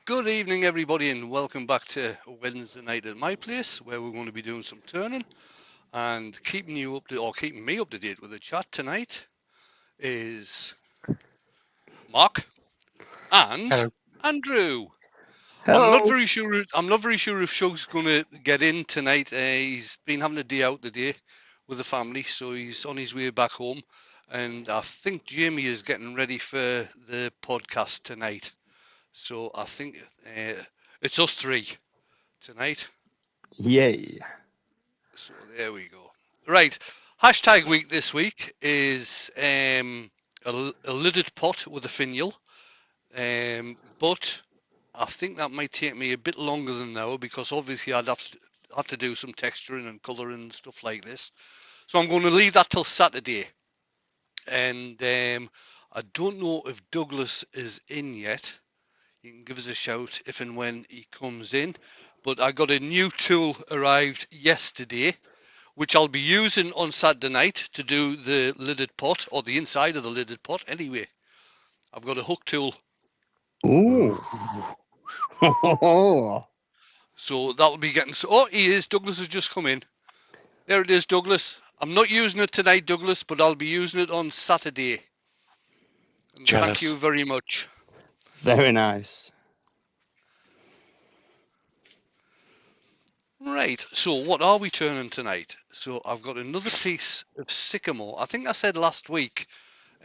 Good evening, everybody, and welcome back to Wednesday night at my place, where we're going to be doing some turning and keeping you up to, or keeping me up to date with the chat tonight. Is Mark and Hello. Andrew. I'm not Hello. very sure. I'm not very sure if Shug's going to get in tonight. He's been having a day out today with the family, so he's on his way back home. And I think Jamie is getting ready for the podcast tonight. So I think it's us three tonight. Yay. So there we go. Right. Hashtag week this week is a lidded pot with a finial. But I think that might take me a bit longer than now because obviously I'd have to do some texturing and colouring and stuff like this. So I'm going to leave that till Saturday. And I don't know if Douglas is in yet. You can give us a shout if and when he comes in. But I got a new tool arrived yesterday, which I'll be using on Saturday night to do the lidded pot, or the inside of the lidded pot anyway. I've got a hook tool. Ooh. So that'll be getting... Oh, he is. Douglas has just come in. There it is, Douglas. I'm not using it tonight, Douglas, but I'll be using it on Saturday. And thank you Jealous. very much. Very nice. Right, so what are we turning tonight? So I've got another piece of sycamore. I think I said last week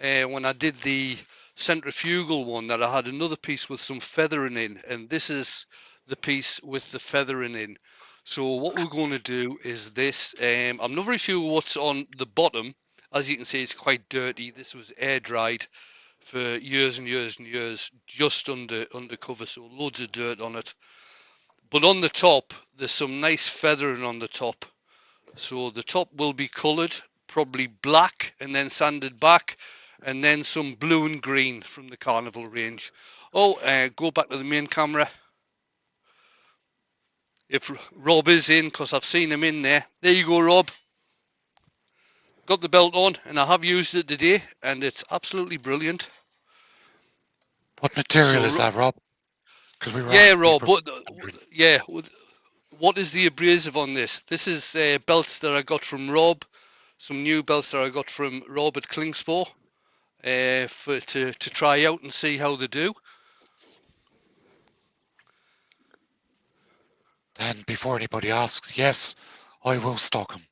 when I did the centrifugal one that I had another piece with some feathering in, and this is the piece with the feathering in. So what we're going to do is this. I'm not very sure what's on the bottom. As you can see, it's quite dirty. This was air dried for years and years and years, just under cover, so loads of dirt on it. But on the top, there's some nice feathering on the top. So the top will be coloured, probably black and then sanded back, and then some blue and green from the Carnival range. Oh, go back to the main camera. If Rob is in, because I've seen him in there. There you go, Rob. Got the belt on, and I have used it today, and it's absolutely brilliant. What material So, is that, Rob? Because yeah, Rob, but wondering. yeah, what is the abrasive on this? This is belts that I got from Rob, some new belts that I got from Rob at Klingspor, to try out and see how they do. And before anybody asks, yes, I will stock them.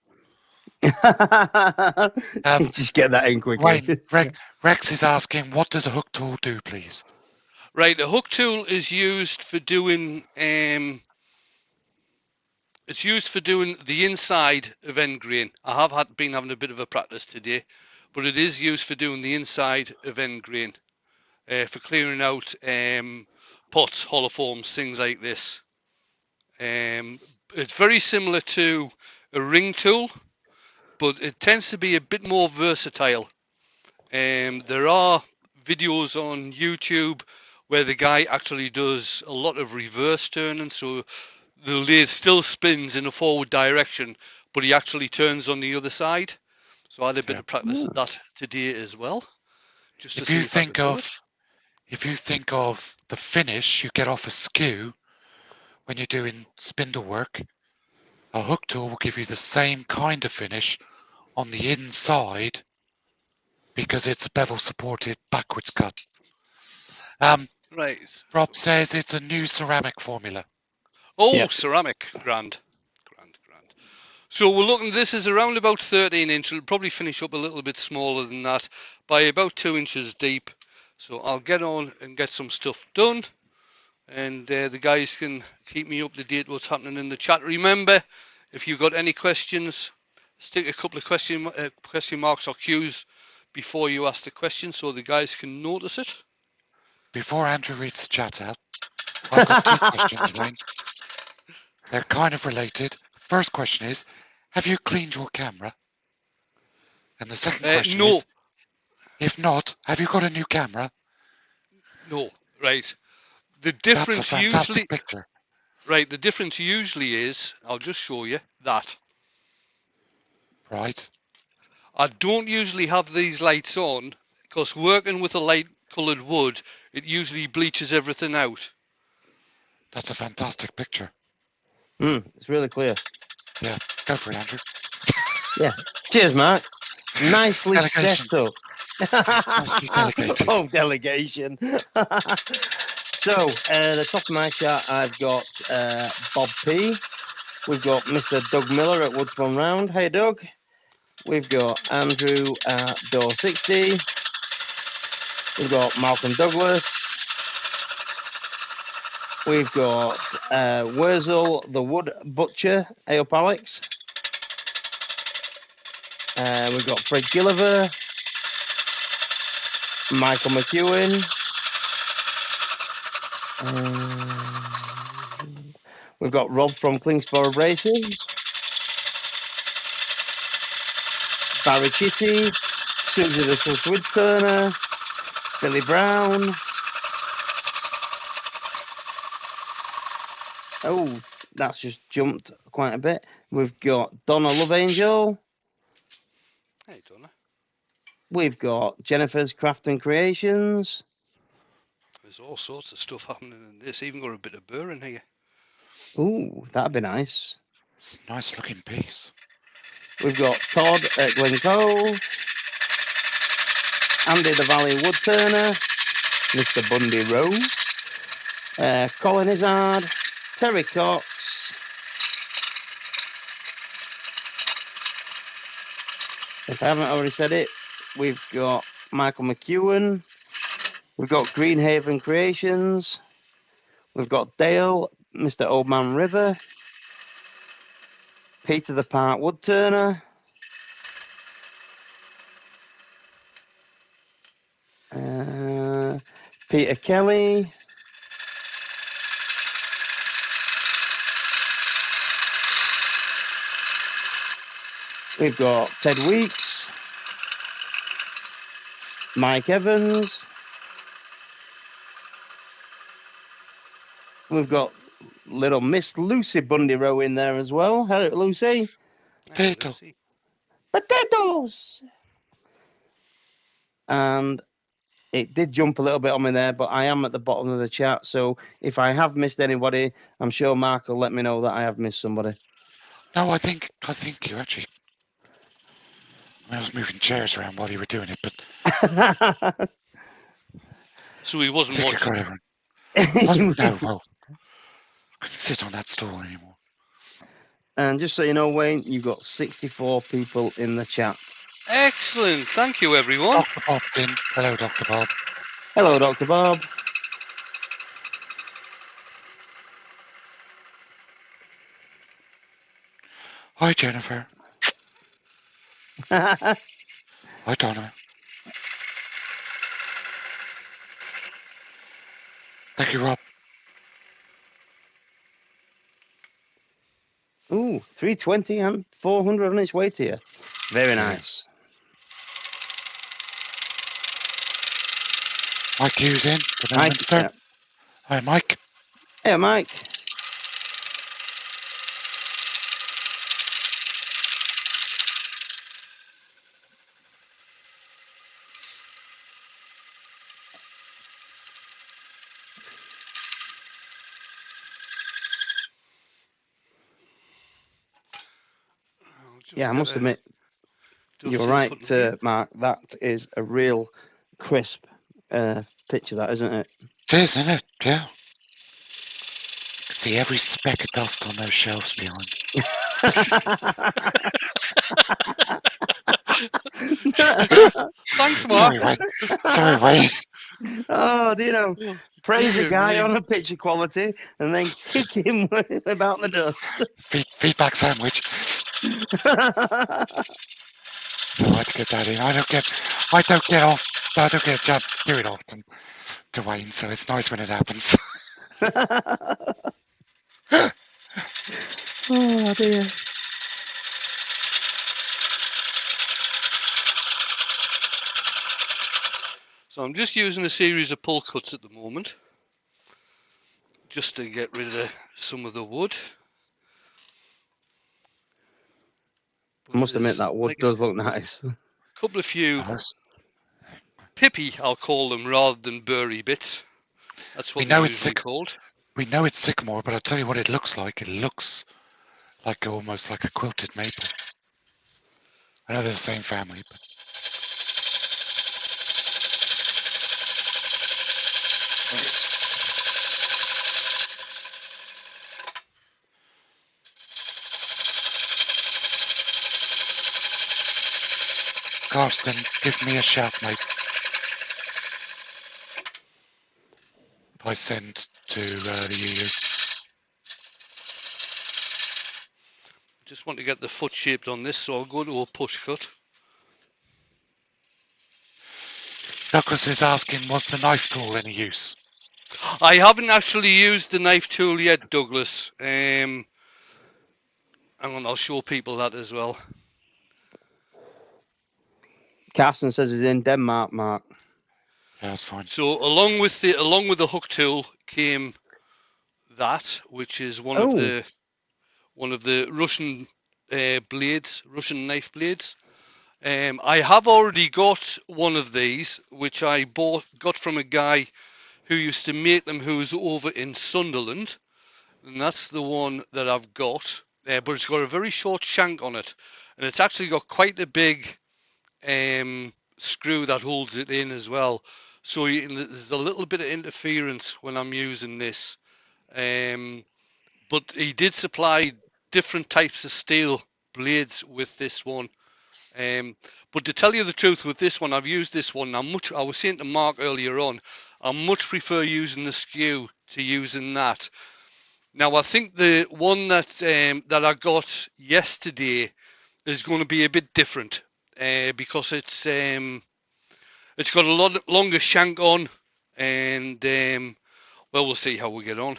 Just get that in quickly. Wayne, Rex is asking, what does a hook tool do, please? Right, a hook tool is used for doing it's used for doing the inside of end grain. I have been having a bit of a practice today, but it is used for doing the inside of end grain, for clearing out pots, hollow forms, things like this. It's very similar to a ring tool, but it tends to be a bit more versatile. There are videos on YouTube where the guy actually does a lot of reverse turning, so the lathe still spins in a forward direction, but he actually turns on the other side. So I had a bit of practice at that today as well, just to If see you if I think could do it. of the finish you get off a skew when you're doing spindle work, a hook tool will give you the same kind of finish on the inside because it's a bevel supported backwards cut. Right. Rob says it's a new ceramic formula. Oh, Yep. ceramic. Grand. So we're looking, this is around about 13 inch. It'll probably finish up a little bit smaller than that, by about 2 inches deep. So I'll get on and get some stuff done. And the guys can keep me up to date what's happening in the chat. Remember, if you've got any questions, stick a couple of question marks or Q's before you ask the question so the guys can notice it. Before Andrew reads the chat out, I've got two questions, Wayne. They're kind of related. First question is, have you cleaned your camera? And the second question No. is, if not, have you got a new camera? No, right. The difference That's a fantastic usually, picture. right, the difference usually is, I'll just show you that. Right. I don't usually have these lights on because working with a light coloured wood, it usually bleaches everything out. That's a fantastic picture. It's really clear. Yeah, go for it, Andrew. Yeah. Cheers, Mark. Nicely Delegation. set up. Nicely delegated. Oh, delegation. So, the top of my chart, I've got Bob P. We've got Mr. Doug Miller at Woodturning Round. Hey, Doug. We've got Andrew at Door 60. We've got Malcolm Douglas. We've got Wurzel, the Wood Butcher. Hey up, Alex. We've got Fred Gilliver. Michael McEwen. We've got Rob from Klingsborough Racing. Barry Chitty. Susie the Switch Turner. Billy Brown. Oh, that's just jumped quite a bit. We've got Donna Love Angel. Hey, Donna. We've got Jennifer's Craft and Creations. There's all sorts of stuff happening in this. Even got a bit of burr in here. Ooh, that'd be nice. It's a nice looking piece. We've got Todd at Glencoe. Andy the Valley Woodturner. Mr. Bundy Rowe. Colin Izzard. Terry Cox. If I haven't already said it, we've got Michael McEwen. We've got Greenhaven Creations. We've got Dale, Mr. Old Man River. Peter the Park Woodturner. Peter Kelly. We've got Ted Weeks. Mike Evans. We've got little Miss Lucy Bundy Rowe in there as well. Hello, Lucy. Hey, Potato. Lucy. Potatoes! And it did jump a little bit on me there, but I am at the bottom of the chat. So if I have missed anybody, I'm sure Mark will let me know that I have missed somebody. No, I think you actually. I was moving chairs around while you were doing it, but So he I wasn't think I watching. got everyone. Oh, no, well, I couldn't sit on that stool anymore. And just so you know, Wayne, you've got 64 people in the chat. Excellent. Thank you, everyone. Dr. Bob's in. Hello, Dr. Bob. Hello, Dr. Bob. Hi, Jennifer. Hi, Donna. Thank you, Rob. Ooh, 320 and 400 on its way to you. Very Yeah. nice. Mike Hughes in. The Mike, Minster. yeah. Hi, Mike. Hey, Mike. Yeah, I must admit, you're right, Mark. That is a real crisp picture, that, isn't it? It is, isn't it? Yeah. You can see every speck of dust on those shelves behind. Thanks, Mark. Sorry, Wayne. Oh, do you know, praise a Dear guy me. on a picture quality and then kick him about the dust. Feedback sandwich. No, I had to get that in. I don't get a chance to do it often to Wayne, so it's nice when it happens. Oh dear. So I'm just using a series of pull cuts at the moment, just to get rid of some of the wood. I must admit that wood does look nice. A couple of few Yes. pippy, I'll call them, rather than burry bits. That's what We know they're it's usually called. We know it's sycamore, but I'll tell you what it looks like. It looks like almost like a quilted maple. I know they're the same family, but Garston, give me a shout, mate. If I send to the EU. Just want to get the foot shaped on this, so I'll go to a push cut. Douglas is asking, was the knife tool any use? I haven't actually used the knife tool yet, Douglas. Hang on, I'll show people that as well. Carson says he's in Denmark, Mark. Yeah, that's fine. So along with the hook tool came that, which is one of the Russian blades, Russian knife blades. I have already got one of these, which I got from a guy who used to make them, who's over in Sunderland, and that's the one that I've got. But it's got a very short shank on it, and it's actually got quite a big screw that holds it in as well. So there's a little bit of interference when I'm using this. But he did supply different types of steel blades with this one. But to tell you the truth, with this one, I've used this one. I was saying to Mark earlier on, I much prefer using the skew to using that. Now, I think the one that that I got yesterday is going to be a bit different because it's got a lot longer shank on, and well, we'll see how we get on.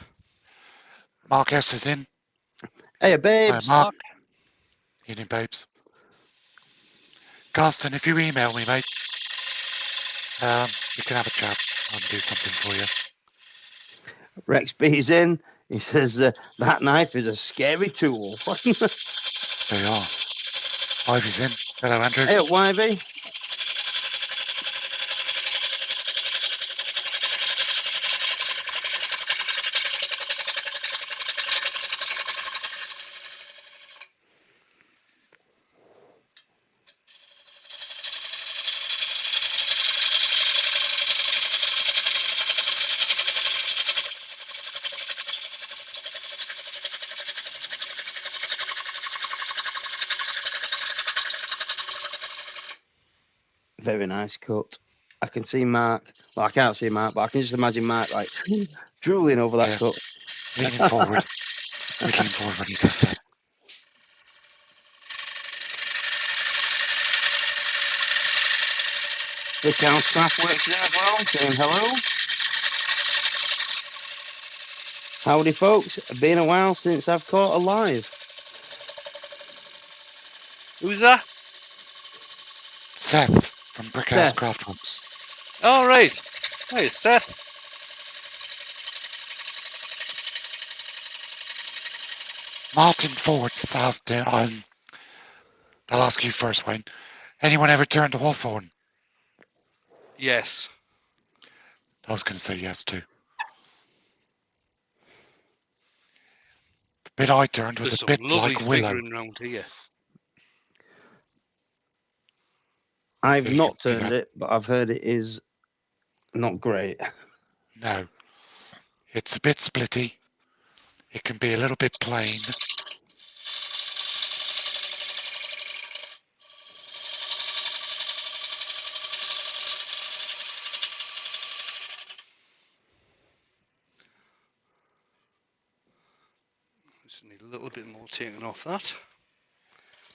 Mark S is in. Hey, babes. Mark. Evening, babes. Garston, if you email me, mate, we can have a chat. I can do something for you. Rex B's in. He says that knife is a scary tool. They are. Ivy's in. Hello, Andrew. Hey, Ivy. Very nice cut. I can see Mark. Well, I can't see Mark, but I can just imagine Mark like drooling over that cut. Leaning forward. Leaning forward when he does that. The count staff works in as well, saying hello. Howdy, folks. Been a while since I've caught a live. Who's that? Seth from Brickhouse Craftworks. All right. Hey, Seth. Martin Ford's asked, I'll ask you first, Wayne. Anyone ever turned to Hawthorne? Yes. I was going to say yes too. The bit I turned was There's a bit like Willow. Around here. I've not turned it, but I've heard it is not great. No. It's a bit splitty. It can be a little bit plain. Just need a little bit more taken off that.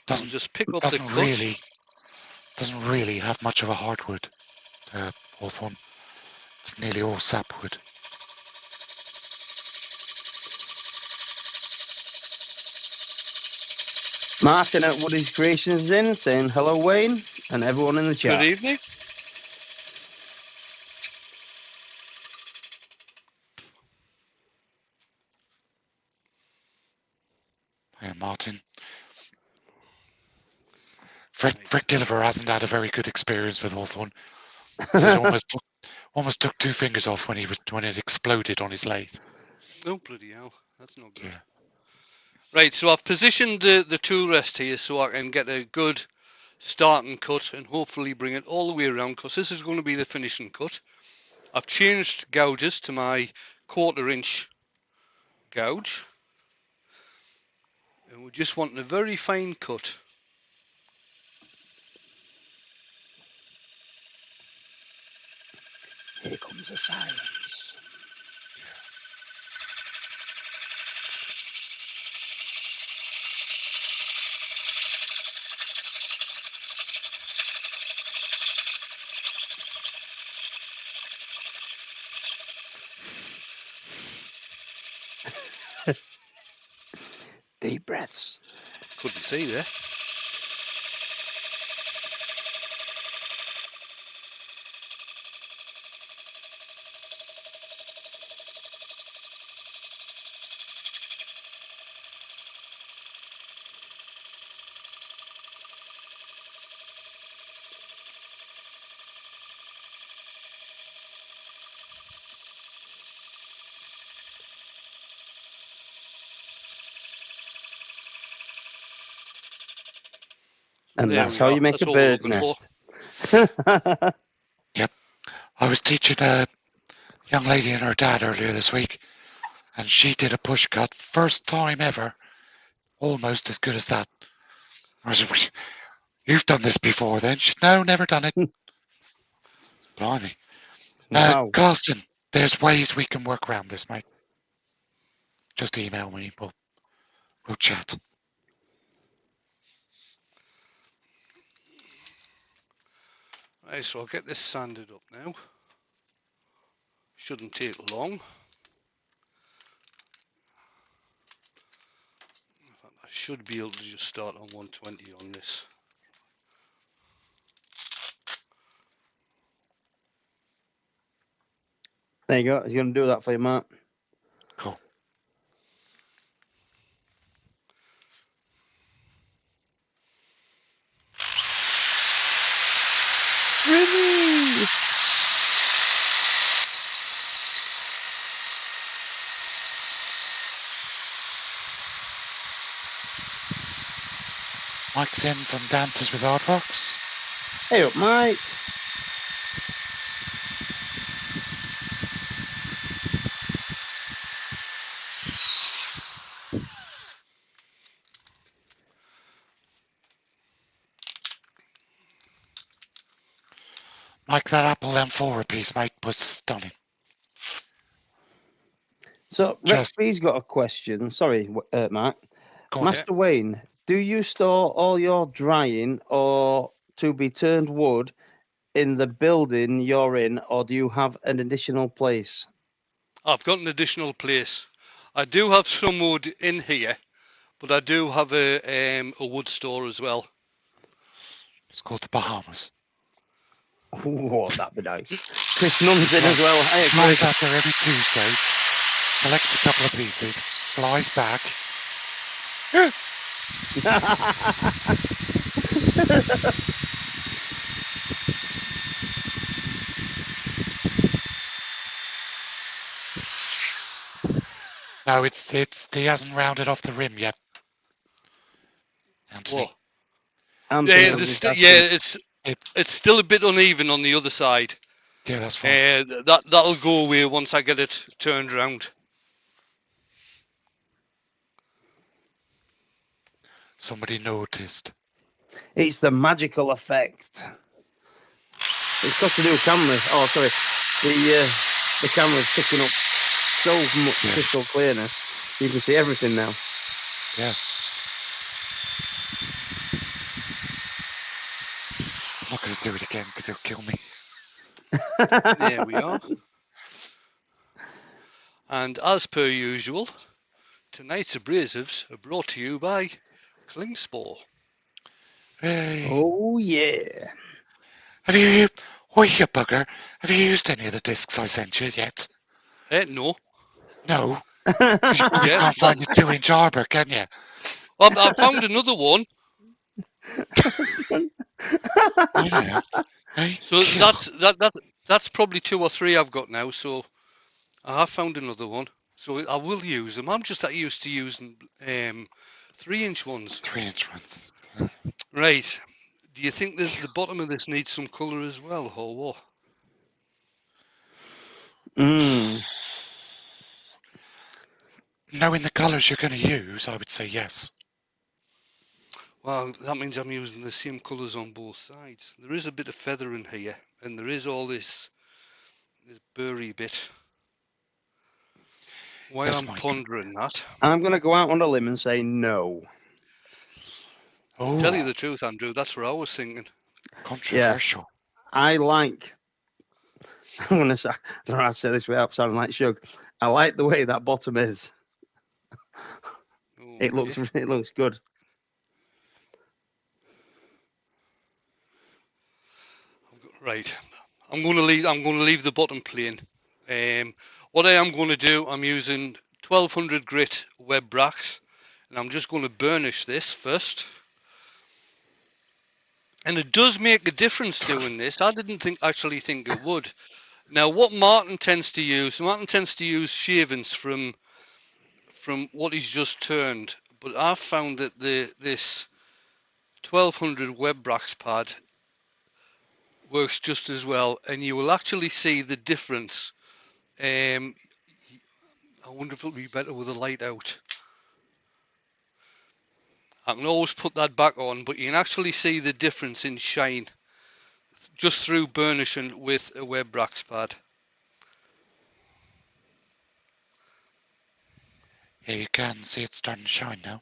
Doesn't just pick up the cut. Doesn't really have much of a hardwood, Hawthorne. It's nearly all sapwood. Martin at Woody's Creations in, saying hello, Wayne, and everyone in the chat. Good evening. Yeah, Martin. Frick Gilliver hasn't had a very good experience with Hawthorne. So it almost took 2 fingers off when it exploded on his lathe. Oh, bloody hell. That's not good. Yeah. Right, so I've positioned the tool rest here so I can get a good starting cut and hopefully bring it all the way around, because this is going to be the finishing cut. I've changed gouges to my 1/4 inch gouge, and we're just wanting a very fine cut. Here comes the silence. Deep breaths. Couldn't see there. And There that's we how are. you make That's a what we're bird's looking for. nest. I was teaching a young lady and her dad earlier this week, and she did a push cut, first time ever, almost as good as that. I said, "You've done this before then?" She said, "No, never done it." Blimey. Wow. Carston, there's ways we can work around this, mate. Just email me. We'll chat. Right, so I'll get this sanded up now. Shouldn't take long. I should be able to just start on 120 on this. There you go. He's going to do that for you, Mark. Cool. Really? Mike's in from Dances with Aardvarks. Hey up, Mike. Mike, that Apple M4 piece, mate, was stunning. So Rex Just B's got a question. Sorry, Mark. go on. Master Wayne, do you store all your drying or to be turned wood in the building you're in, or do you have an additional place? I've got an additional place. I do have some wood in here, but I do have a wood store as well. It's called the Bahamas. Oh, that'd be nice. Chris Nunn's in as well. Hey, Flies Chris. out there every Tuesday, collects a couple of pieces, flies back. No, it's he hasn't rounded off the rim yet. Anthony. What? Anthony, Yeah, I'm just it's still a bit uneven on the other side. Yeah, that's fine. That'll go away once I get it turned around. Somebody noticed. It's the magical effect. It's got to do with cameras. Oh, sorry. The camera's picking up so much crystal clearness. You can see everything now. Yeah. I'm not going to do it again because it'll kill me. There we are. And as per usual, tonight's abrasives are brought to you by Klingspor. Hey. Oh, yeah. Have you, oh, you bugger, have you used any of the discs I sent you yet? No. No. You can't find a 2-inch arbor, can you? Well, I found another one. Yeah. Hey, So kill. that's probably 2 or 3 I've got now. So I have found another one. So I will use them. I'm just that used to using 3-inch ones. 3-inch ones. Right. Do you think that the bottom of this needs some colour as well, or what? Knowing the colours you're going to use, I would say yes. Well, that means I'm using the same colours on both sides. There is a bit of feather in here, and there is all this burry bit. While Yes, I'm Mike. pondering that, I'm going to go out on a limb and say no. to tell you Oh, the truth, Andrew, that's what I was thinking. controversial. I like. I'm going to say. I don't know how to say this without sounding like Shug. I like the way that bottom is. It looks. Okay. It looks good. Right. I'm going to leave the bottom plain. What I am going to do, I'm using 1200 grit web brass, and I'm just going to burnish this first. And it does make a difference doing this. I didn't actually think it would. Now, what Martin tends to use shavings from what he's just turned, but I've found that this 1200 web brass pad works just as well, and you will actually see the difference. I wonder if it'll be better with the light out. I can always put that back on, but you can actually see the difference in shine just through burnishing with a web brass pad. Yeah, you can see it's starting to shine now.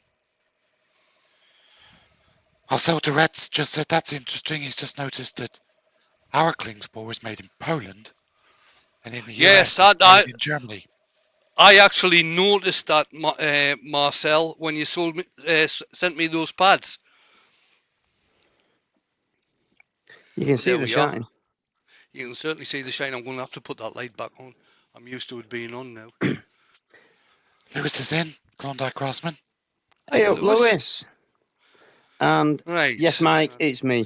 Also, Duret's just said that's interesting. He's just noticed that our Klingsborg was made in Poland, and in the Yes, US, it's made in Germany. I actually noticed that, Marcel, when you sent me those pads. You can see There the we are. shine. You can certainly see the shine. I'm going to have to put that light back on. I'm used to it being on now. Lewis is in, Klondike Crossman. Hey up, Lewis. And Right. yes, Mike, it's me.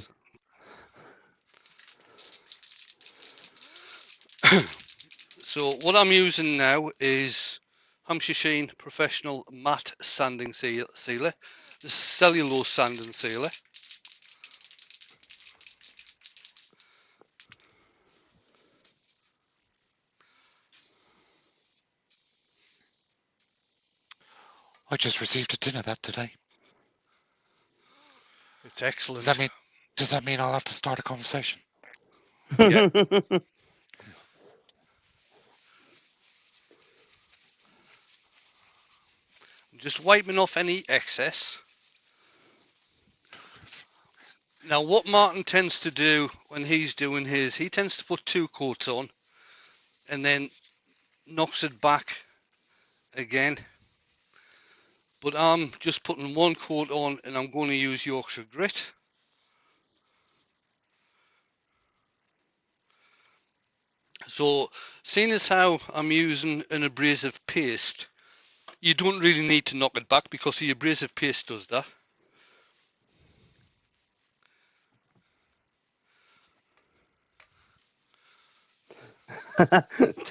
So what I'm using now is Hampshire Sheen Professional Matte Sanding Sealer. This is cellulose sanding sealer. I just received a tin of that today. It's excellent. Does that mean I'll have to start a conversation? Yeah. Just wiping off any excess. Now, what Martin tends to do when he's doing his, he tends to put 2 coats on and then knocks it back again. But I'm just putting 1 coat on, and I'm going to use Yorkshire Grit. So, seeing as how I'm using an abrasive paste, you don't really need to knock it back because the abrasive paste does that.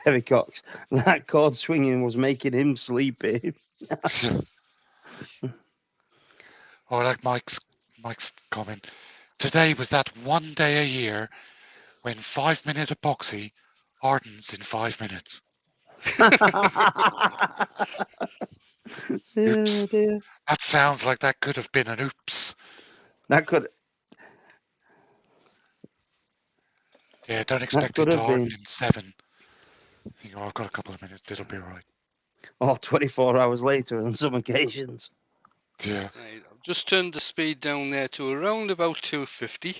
Terry Cox, that cord swinging was making him sleepy. Or like Mike's comment, today was that one day a year when 5-minute epoxy hardens in 5 minutes. Oops. Dear. That sounds like that could have been an oops. That could. Yeah, don't expect could it to have harden been. in 7. Think, oh, I've got a couple of minutes, it'll be right. Or 24 hours later on some occasions. Yeah. Right, I've just turned the speed down there to around about 250,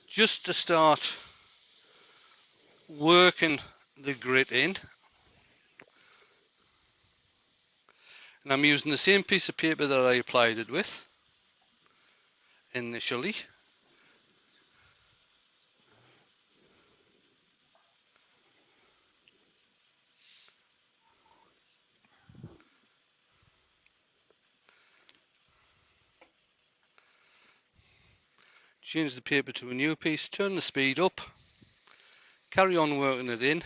just to start working the grit in. And I'm using the same piece of paper that I applied it with initially. Change the paper to a new piece, turn the speed up, carry on working it in.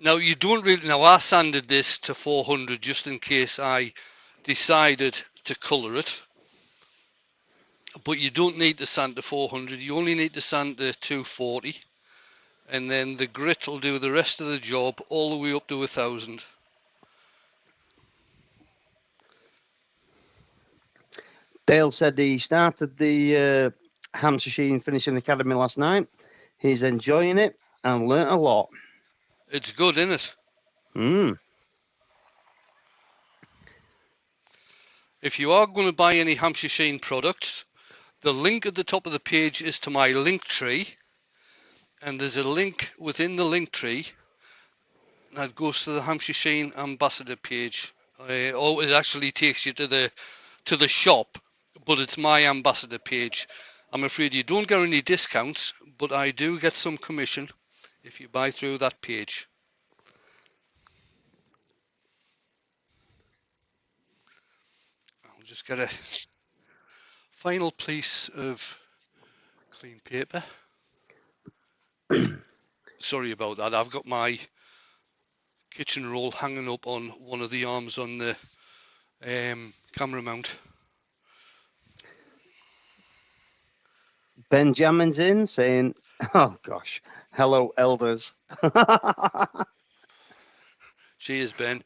Now you don't really. Now I sanded this to 400 just in case I decided to colour it. But you don't need to sand to 400. You only need to sand to 240, and then the grit will do the rest of the job all the way up to 1000. Dale said he started the Hampshire Sheen Finishing Academy last night. He's enjoying it and learnt a lot. It's good, isn't it? Mm. If you are going to buy any Hampshire Sheen products, the link at the top of the page is to my link tree, and there's a link within the link tree that goes to the Hampshire Sheen ambassador page. Or it actually takes you to the shop, but it's my ambassador page. I'm afraid you don't get any discounts, but I do get some commission if you buy through that page. I'll just get a final piece of clean paper. Sorry about that. I've got my kitchen roll hanging up on one of the arms on the camera mount. Benjamin's in saying, oh gosh, hello elders. Cheers, Ben.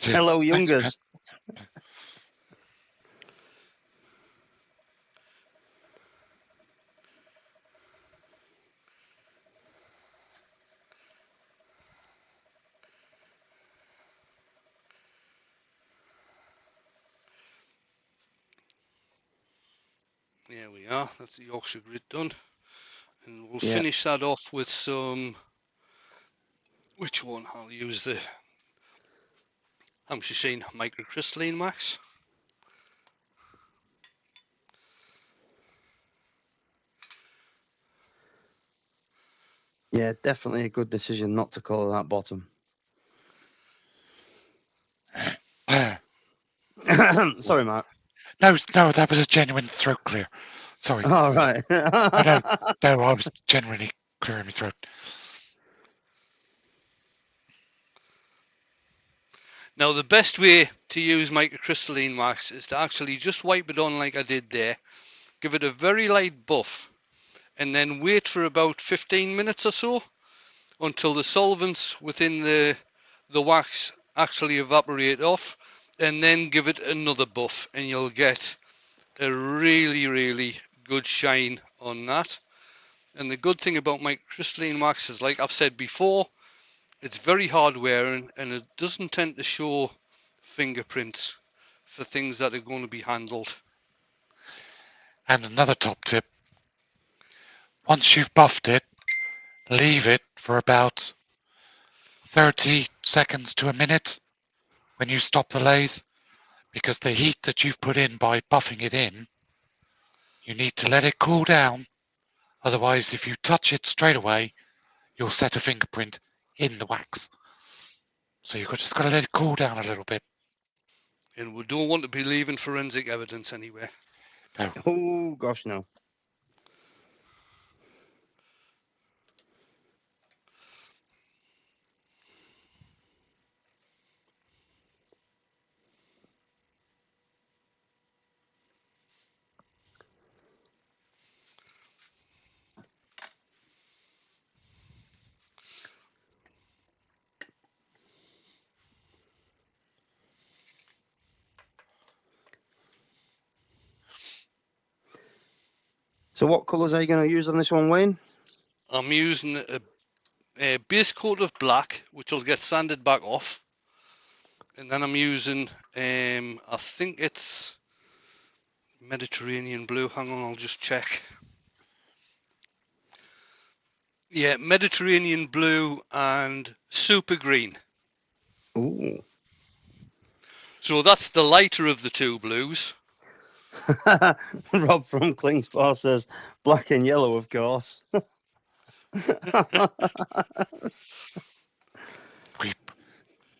Yeah, Hello thanks, youngers. There we are. That's the Yorkshire grit done. And we'll Yeah. finish that off with some... Which one? I'll use the Hampshire Sheen microcrystalline wax. Yeah, definitely a good decision not to colour that bottom. Sorry, Mark. No, that was a genuine throat clear. Sorry. All right. No, I was genuinely clearing my throat. Now the best way to use microcrystalline wax is to actually just wipe it on like I did there, give it a very light buff, and then wait for about 15 minutes or so until the solvents within the wax actually evaporate off, and then give it another buff, and you'll get a really good shine on that. And the good thing about microcrystalline wax is, like I've said before, it's very hard wearing and it doesn't tend to show fingerprints for things that are going to be handled. And another top tip, once you've buffed it, leave it for about 30 seconds to a minute when you stop the lathe, because the heat that you've put in by buffing it in, you need to let it cool down. Otherwise, if you touch it straight away, you'll set a fingerprint in the wax. So you've just got to let it cool down a little bit. And we don't want to be leaving forensic evidence anywhere. No. Oh gosh, no. So what colours are you going to use on this one, Wayne? I'm using a base coat of black, which will get sanded back off. And then I'm using, I think it's Mediterranean blue. Hang on, I'll just check. Yeah, Mediterranean blue and super green. Ooh. So that's the lighter of the two blues. Rob from Klingspar says black and yellow, of course.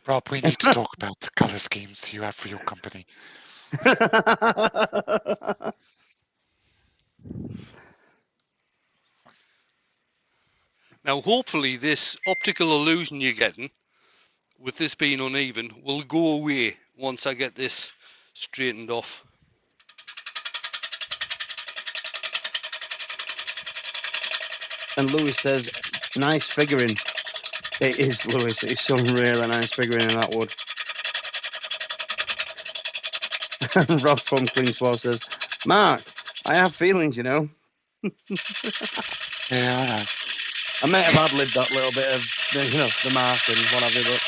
Rob, we need to talk about the colour schemes you have for your company. Now, hopefully this optical illusion you're getting with this being uneven, will go away once I get this straightened off. And Lewis says, nice figuring. It is, Lewis. It's some really nice figuring in that wood. Rob from Cleanswell says, Mark, I have feelings, you know. Yeah, I know. I may have ad-libbed that little bit of, the mark and what have you, but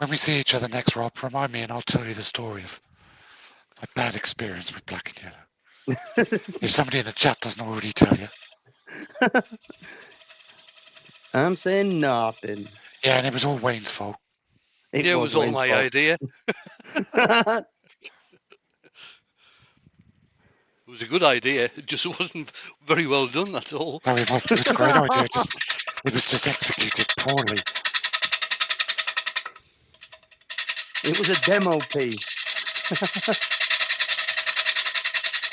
When we see each other next, Rob, remind me and I'll tell you the story of my bad experience with black and yellow. If somebody in the chat doesn't already tell you. I'm saying nothing. Yeah, and it was all Wayne's fault. It was all Wayne's my fault. idea. It was a good idea. It just wasn't very well done, that's all. No, it was a great idea. It was just executed poorly. It was a demo piece.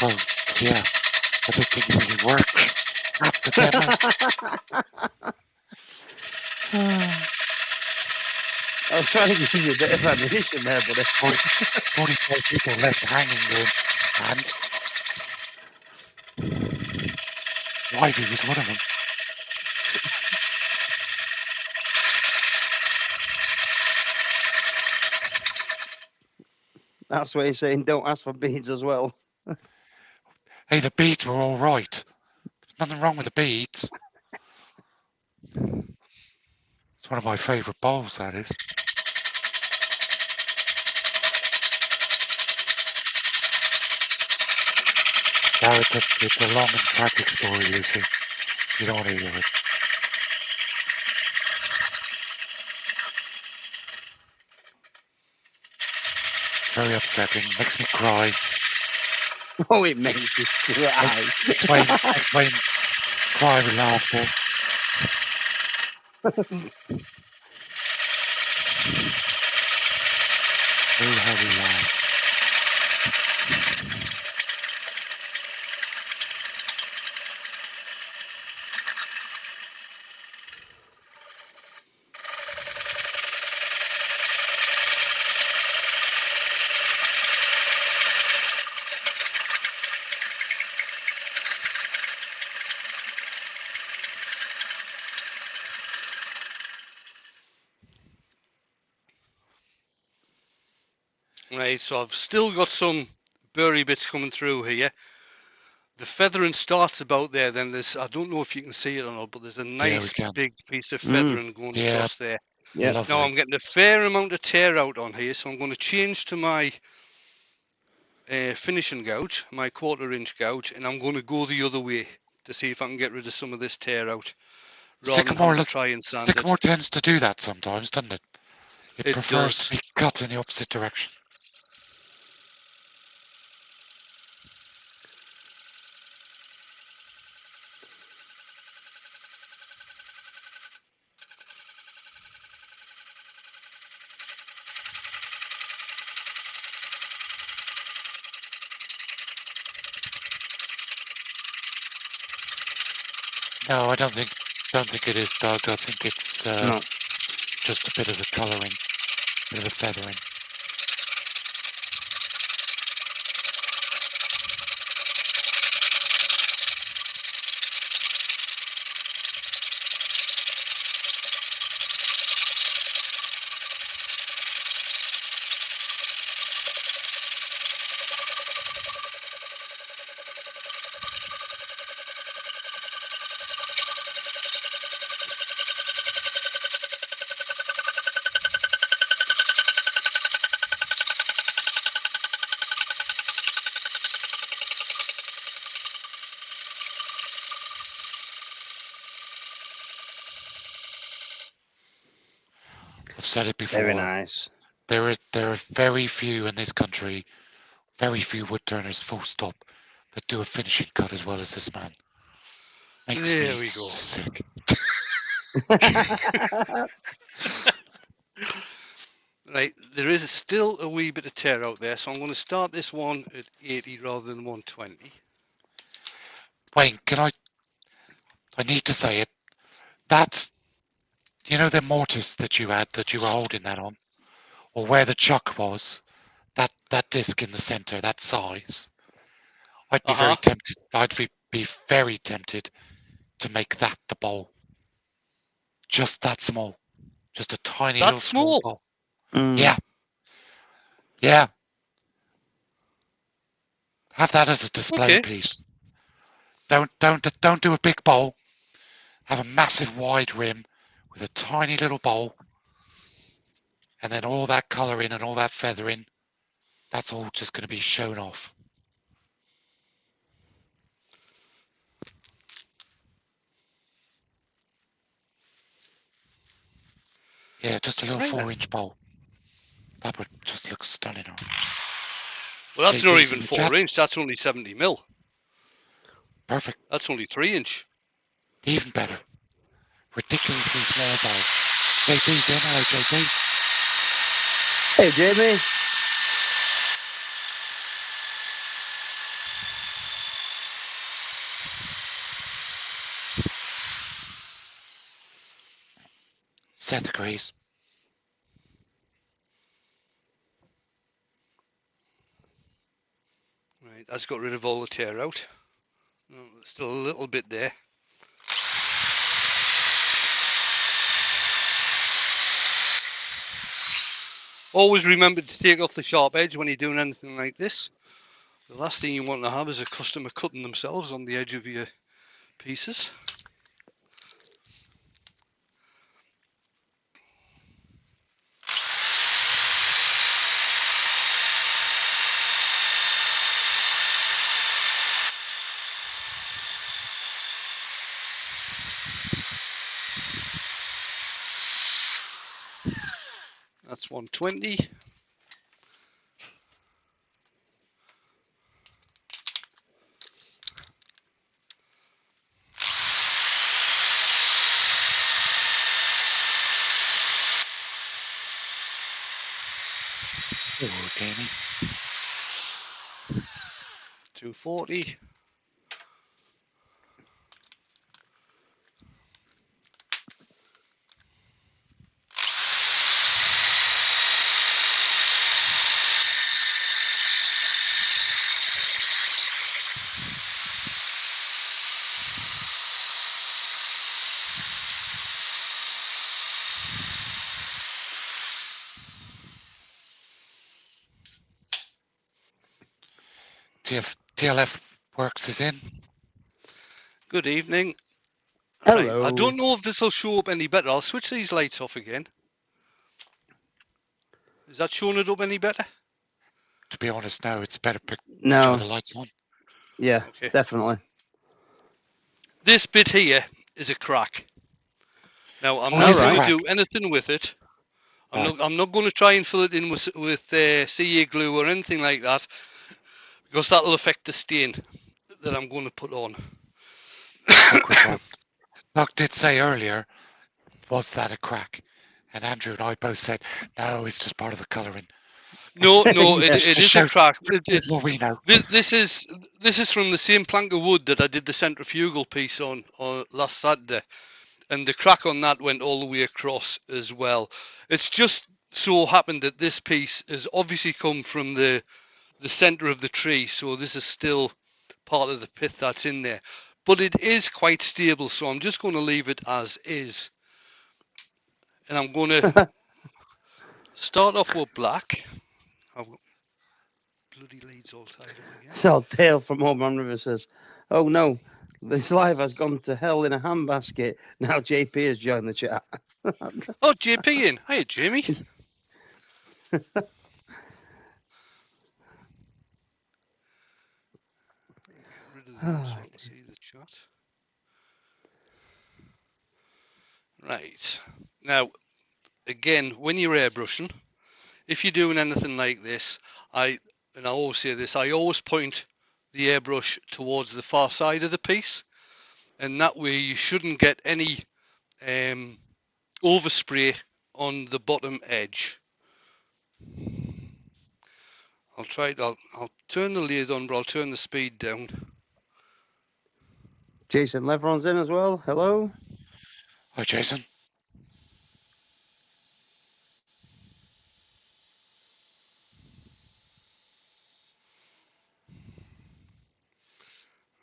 Well, yeah, but it didn't really work at the demo. I was trying to give you a bit of ammunition there, buddy. 45 people left hanging going, and Ivy was one of them. That's what he's saying. Don't ask for beads as well. Hey, the beads were all right. There's nothing wrong with the beads. It's one of my favourite bowls, that is. Now it's a long and tragic story, Lucy. You don't want to hear it. Very upsetting. Makes me cry. Oh, it makes you cry. Explain. Cry with laughter. Oh, how we laugh. Right, so I've still got some burry bits coming through here. The feathering starts about there, then there's, I don't know if you can see it or not, but there's a nice big piece of feathering going across there. Yeah. Lovely. Now I'm getting a fair amount of tear out on here, so I'm going to change to my finishing gouge, my 1/4 inch gouge, and I'm going to go the other way to see if I can get rid of some of this tear out. Sycamore Try and sand Sycamore tends to do that sometimes, doesn't it? It prefers does. to be cut in the opposite direction. No, I don't think it is, Doug. I think it's just a bit of the colouring, bit of the feathering. I've said it before. Very nice. There are very few in this country, very few woodturners, full stop, that do a finishing cut as well as this man. Makes There me we go. sick. Right, there is still a wee bit of tear out there, so I'm going to start this one at 80 rather than 120. Wayne, can I I need to say it. That's, you know, the mortise that you had, that you were holding that on, or where the chuck was, that disc in the center, that size. I'd be very tempted. I'd be very tempted to make that the bowl. Just that small. Just a tiny That's little small small. bowl. Mm. Yeah. Yeah. Have that as a display Okay. piece. Don't do a big bowl. Have a massive wide rim with a tiny little bowl, and then all that colouring and all that feathering, that's all just going to be shown off. Yeah, just a little Right then. 4-inch bowl. That would just look stunning. Well, that's not JP's even in the chat. 4 inch. That's only 70 mil. Perfect. That's only 3 inch. Even better. Ridiculously small bowl. JP's in. Hello, JP. Hey, Jamie. Seth agrees. Right, that's got rid of all the tear out. No, there's still a little bit there. Always remember to take off the sharp edge when you're doing anything like this. The last thing you want to have is a customer cutting themselves on the edge of your pieces. That's 120. Oh, Jamie. 240. TLF Works is in. Good evening. Hello. Right, I don't know if this will show up any better. I'll switch these lights off again. Is that showing it up any better? To be honest, no, it's better picture No. with the lights on. Yeah, Okay. definitely. This bit here is a crack. Now I'm Oh, not it's a going to crack. do anything with it. Right. I'm not going to try and fill it in with CA glue or anything like that, because that'll affect the stain that I'm going to put on. Doug did say earlier, was that a crack? And Andrew and I both said, no, it's just part of the colouring. No, Yeah. it is a crack. What we know. This is from the same plank of wood that I did the centrifugal piece on last Saturday, and the crack on that went all the way across as well. It's just so happened that this piece has obviously come from the centre of the tree, so this is still part of the pith that's in there. But it is quite stable, so I'm just going to leave it as is. And I'm going to start off with black. I've got bloody leads all tied up again. So Dale from Auburn River says, "Oh no, this live has gone to hell in a handbasket." Now JP has joined the chat. Oh, JP in. Hiya, Jamie. Get rid of those so I can see the chat. Right. Now, again, when you're airbrushing, if you're doing anything like this, I always say this, I always point the airbrush towards the far side of the piece, and that way you shouldn't get any overspray on the bottom edge. I'll turn the lid on, but I'll turn the speed down. Jason Levron's in as well. Hello. Hi, Jason.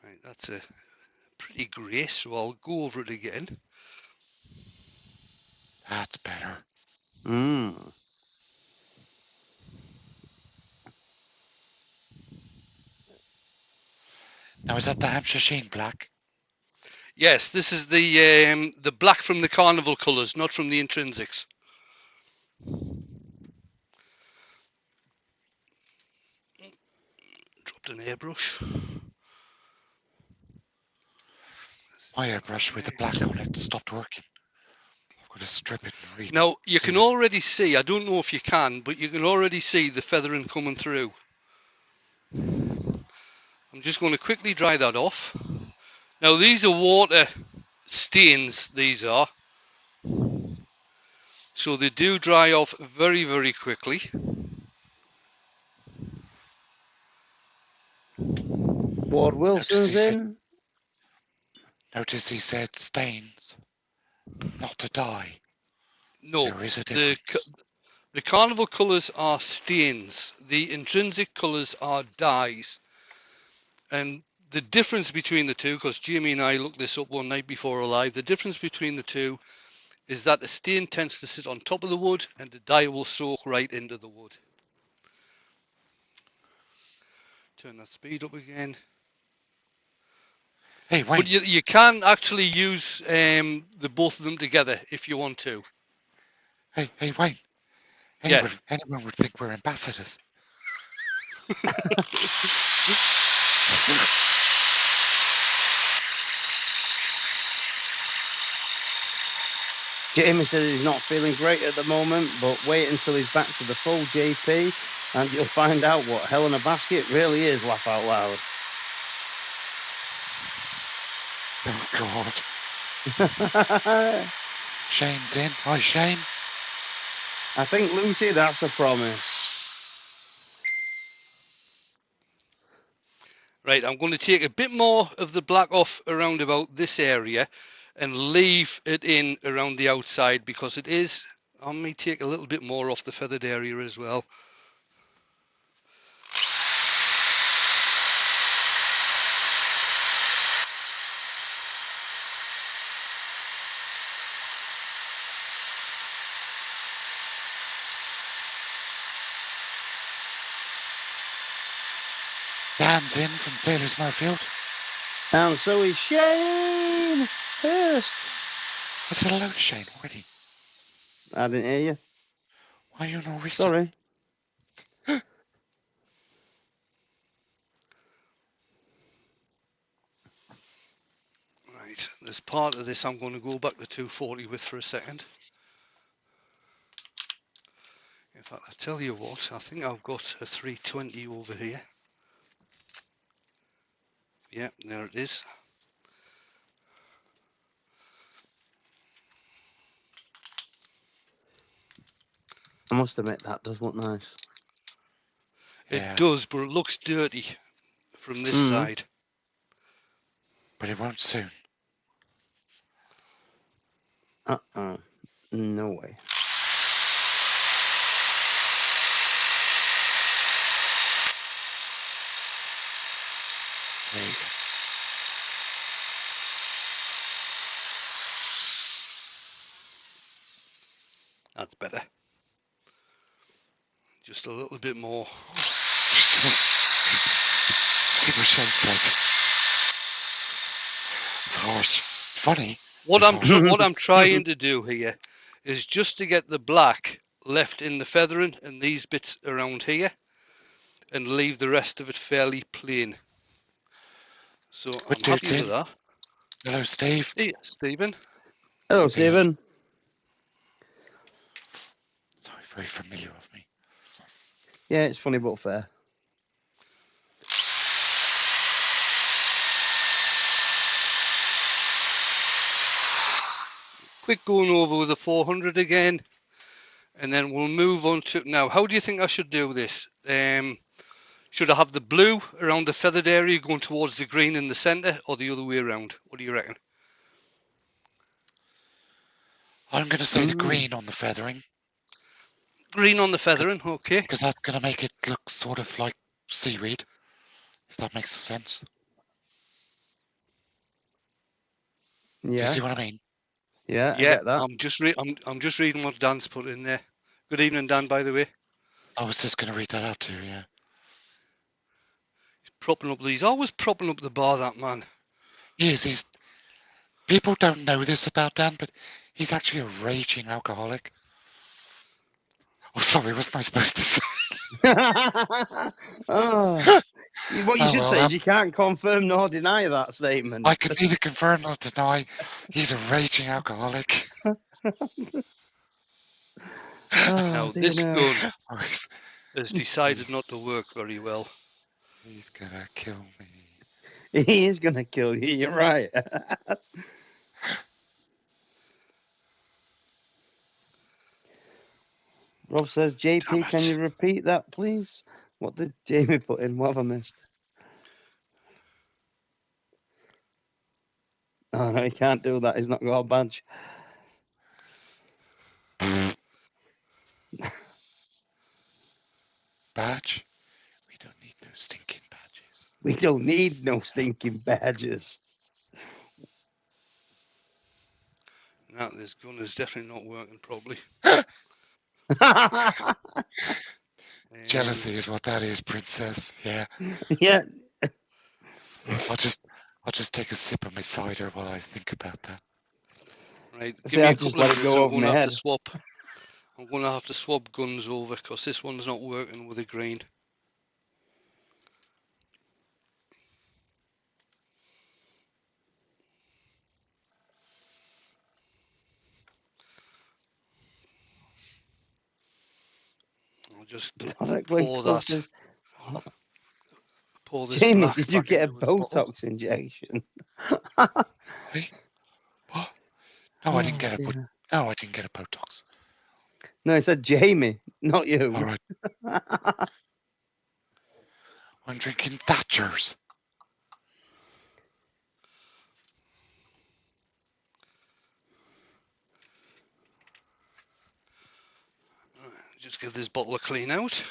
Right, that's a pretty grey, so I'll go over it again. That's better. Now, is that the Hampshire Sheen black? Yes, this is the black from the carnival colours, not from the intrinsics. Dropped an airbrush. My airbrush with the black on it stopped working. I've got to strip it and read. Now, you can already see, I don't know if you can, but you can already see the feathering coming through. I'm just going to quickly dry that off. Now, these are water stains, these are. So they do dry off very, very quickly. Ward Wilson's in. Notice he said stains, not to dye. No, There is a difference. the carnival colours are stains. The intrinsic colours are dyes. And the difference between the two, because Jamie and I looked this up one night before our live, the difference between the two is that the stain tends to sit on top of the wood and the dye will soak right into the wood. Turn that speed up again. Hey, Wayne. But you can actually use the both of them together if you want to. Hey, Wayne. Anyone would think we're ambassadors. Jamie says he's not feeling great at the moment, but wait until he's back to the full JP and you'll find out what hell in a basket really is, laugh out loud. Oh, God. Shane's in. Hi, Shane. I think, Lucy, that's a promise. Right, I'm going to take a bit more of the black off around about this area and leave it in around the outside because it is, I may take a little bit more off the feathered area as well. Dan's in from Taylor's Moorfield. And so is Shane Hurst. I said hello to Shane already. I didn't hear you. Why are you not listening? Sorry. Right, there's part of this I'm going to go back to 240 with for a second. In fact, I tell you what, I think I've got a 320 over here. Yeah, there it is. I must admit, that does look nice. It does, but it looks dirty from this side. But it won't soon. Uh-oh. No way. There you go. That's better. Just a little bit more. See what Shane says. It's harsh. Funny. What I'm trying to do here is just to get the black left in the feathering and these bits around here and leave the rest of it fairly plain. So I'm happy with that. Hello, Steve. Hey, Stephen. Hello, Stephen. Sorry, very familiar with me. Yeah, it's funny but fair. Quick going over with the 400 again, and then we'll move on to now. How do you think I should do this? Should I have the blue around the feathered area going towards the green in the centre, or the other way around? What do you reckon? I'm going to say the green on the feathering. Green on the feathering, okay. Because that's going to make it look sort of like seaweed, if that makes sense. Do you Yeah, see what I mean? yeah, I Yeah, get that. I'm just reading what Dan's put in there. Good evening, Dan, by the way. I was just going to read that out too, yeah. He's always propping up the bar, that man. He is. He's. People don't know this about Dan, but he's actually a raging alcoholic. Oh, sorry, wasn't I supposed to say? Oh, what you Oh, should well, say is you can't confirm nor deny that statement. I can neither confirm nor deny he's a raging alcoholic. Now, dear this no. gun Oh, has decided not to work very well. he's gonna kill me. He is going to kill you, you're right. Rob says, Damn JP, it. can you repeat that, please? What did Jamie put in? What have I missed? Oh, no, he can't do that. He's not got a badge. Badge? We don't need no stinking badges. We don't need no stinking badges. No, this gun is definitely not working properly. Jealousy is what that is, princess. Yeah. Yeah. I'll just take a sip of my cider while I think about that. Right, See, give me I a just couple let of it minutes. go I'm over going my to have head. to swap. I'm going to have to swap guns over because this one's not working with the green. I'll just pour that. Pour this Jamie, black did you back get a into its bottle. Botox injection? Hey? What? No, I didn't get a dear. No, I didn't get a Botox. No, he said Jamie, not you. All right. I'm drinking Thatcher's. Just give this bottle a clean out.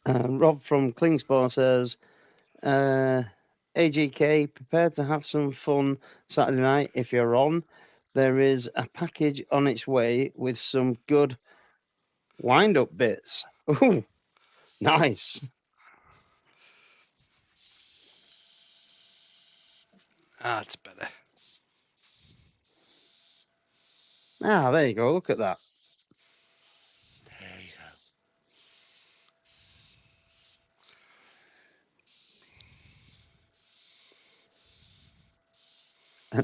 Rob from Klingspor says, AGK, prepare to have some fun Saturday night if you're on. There is a package on its way with some good wind-up bits. Ooh, nice. That's better. Ah, there you go. Look at that. There you go.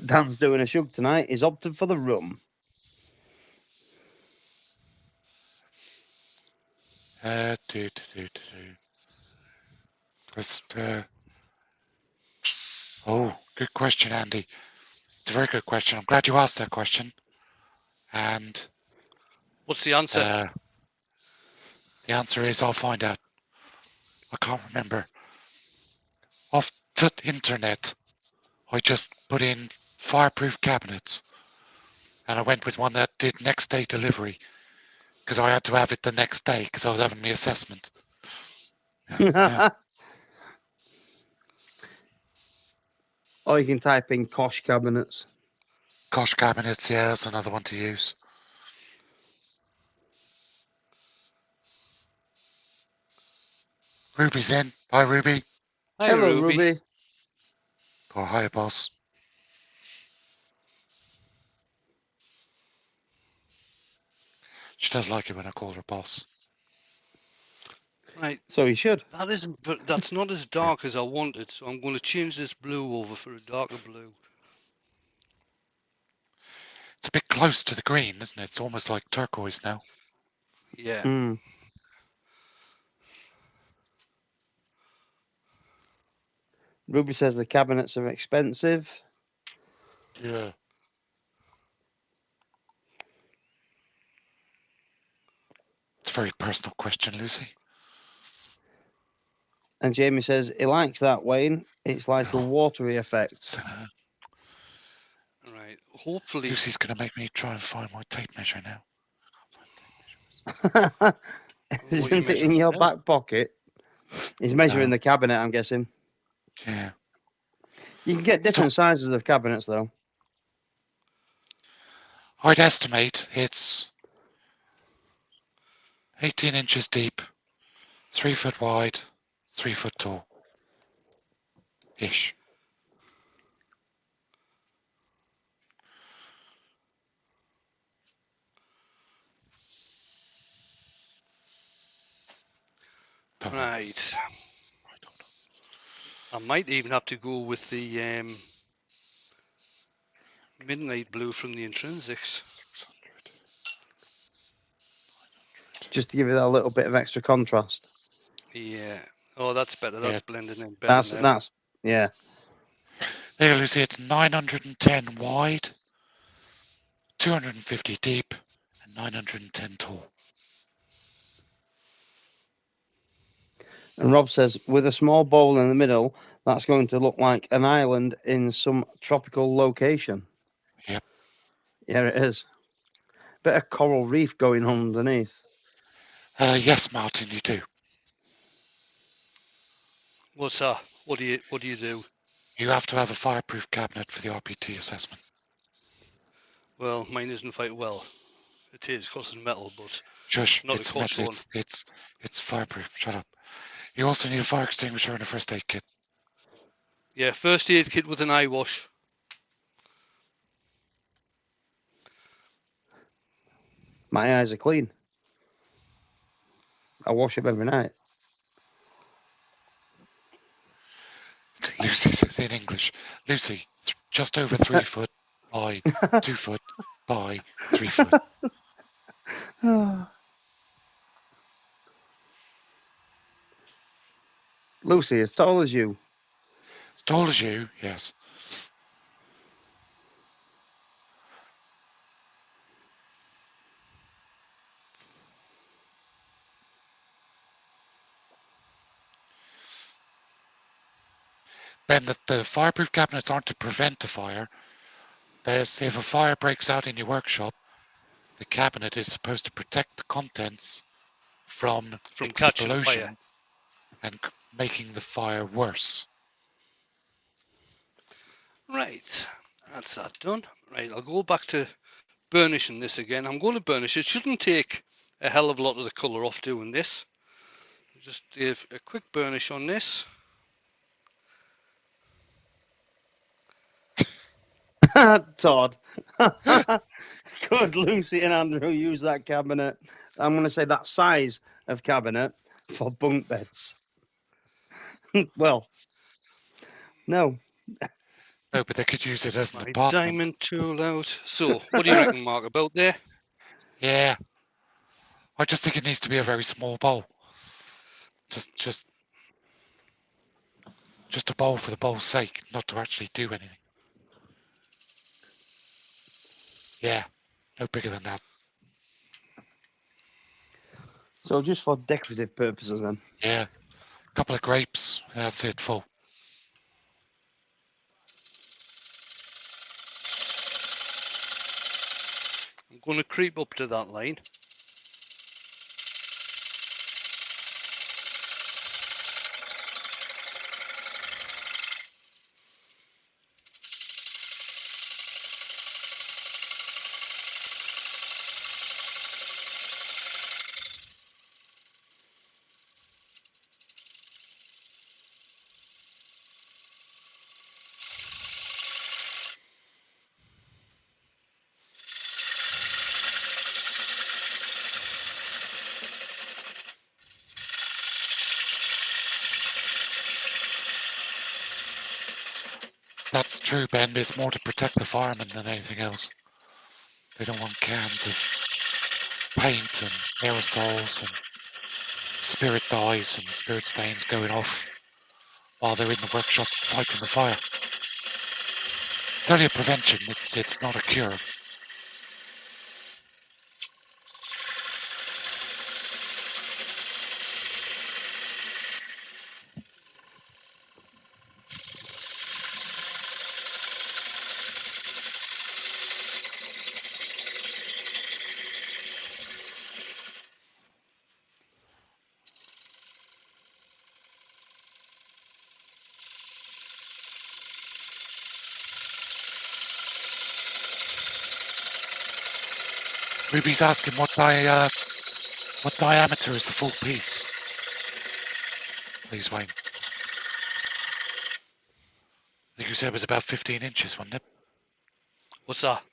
Dan's doing a shug tonight. He's opted for the rum. Oh, good question, Andy. It's a very good question. I'm glad you asked that question. And What's the answer? the answer is I'll find out. I can't remember. Off the internet, I just put in fireproof cabinets. And I went with one that did next day delivery. Because I had to have it the next day because I was having my assessment. Yeah. Or you can type in Kosh cabinets. Kosh cabinets, yeah, that's another one to use. Ruby's in. Bye, Ruby. Hi, Hello, Ruby. Ruby. Or hi, boss. She does like it when I call her boss. Right. So you should. That's not as dark as I wanted, so I'm going to change this blue over for a darker blue. close to the green, isn't it? It's almost like turquoise now. Yeah. Mm. Ruby says the cabinets are expensive. Yeah. It's a very personal question, Lucy. And Jamie says he likes that, Wayne. It's like a watery effect. Right. Hopefully. Lucy's going to make me try and find my tape measure now. What are you Isn't it in measuring your now? back pocket? He's measuring No. the cabinet, I'm guessing. Yeah. You can get different sizes of cabinets, though. I'd estimate it's 18 inches deep, 3 foot wide, 3 foot tall. Ish. Right. I might even have to go with the midnight blue from the intrinsics. Just to give it a little bit of extra contrast. Yeah. Oh, that's better. That's Yeah. blending in better now. That's yeah. There, Lucy, it's 910 wide, 250 deep, and 910 tall. And Rob says, with a small bowl in the middle, that's going to look like an island in some tropical location. Yep. Yeah, it is. Bit of coral reef going on underneath. Yes, Martin, you do. What's that? What do you do? You have to have a fireproof cabinet for the RPT assessment. Well, mine isn't quite well. It is because it's metal, but Shush, not it's a cost metal. one. It's fireproof. Shut up. You also need a fire extinguisher and a first aid kit. Yeah, first aid kit with an eye wash. My eyes are clean. I wash them every night. Lucy says in English. Lucy, just over 3 foot by 2 foot by 3 foot. Lucy, as tall as you. As tall as you, yes. Ben, the fireproof cabinets aren't to prevent a fire. If a fire breaks out in your workshop, the cabinet is supposed to protect the contents from Catching fire. explosion and making the fire worse. Right, that's that done. Right, I'll go back to burnishing this again. I'm going to burnish it. Shouldn't take a hell of a lot of the colour off doing this. Just give a quick burnish on this. Todd. Good, Lucy and Andrew use that cabinet. I'm going to say that size of cabinet for bunk beds. Well, no. No, but they could use it as an My apartment. diamond tool out. So, what do you reckon, Mark, about there? Yeah. I just think it needs to be a very small bowl. Just a bowl for the bowl's sake, not to actually do anything. Yeah, no bigger than that. So just for decorative purposes then. Yeah, a couple of grapes, that's it, full. I'm going to creep up to that line. That's true, Ben. It's more to protect the firemen than anything else. They don't want cans of paint and aerosols and spirit dyes and spirit stains going off while they're in the workshop fighting the fire. It's only a prevention, it's not a cure. Ruby's asking what diameter is the full piece. Please, Wayne. I think you said it was about 15 inches, wasn't it? What's that?